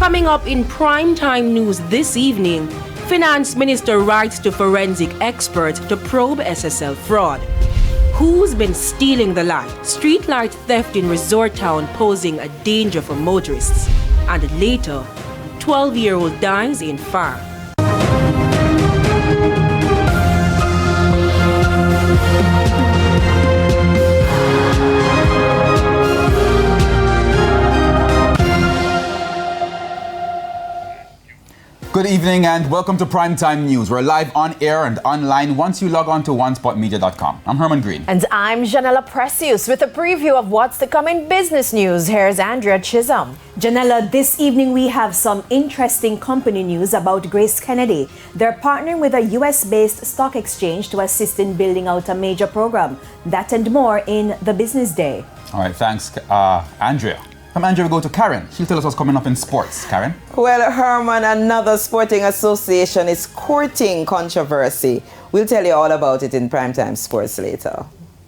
Coming up in primetime news this evening, Finance Minister writes to forensic experts to probe SSL fraud. Who's been stealing the light? Street light theft in resort town posing a danger for motorists. And later, 12-year-old dies in fire. Good evening and welcome to Primetime News. We're live on air and online once you log on to onespotmedia.com. I'm Herman Green. And I'm Janella Precious with a preview of what's to come in business news. Here's Andrea Chisholm. Janella, this evening we have some interesting company news about Grace Kennedy. They're partnering with a US-based stock exchange to assist in building out a major program. That and more in the Business Day. All right, thanks, Andrea. From Andrea, we go to Karen. She'll tell us what's coming up in sports. Karen? Well, Herman, another sporting association is courting controversy. We'll tell you all about it in Primetime Sports later.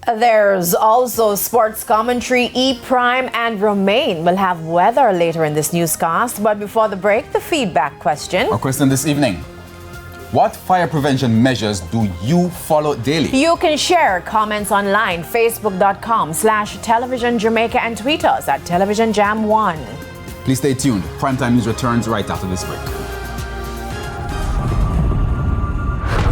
There's also sports commentary. E-Prime and Romaine will have weather later in this newscast. But before the break, the feedback question. Our question this evening. What fire prevention measures do you follow daily? You can share comments online, facebook.com/Television Jamaica and tweet us at Television Jam 1. Please stay tuned. Primetime News returns right after this break.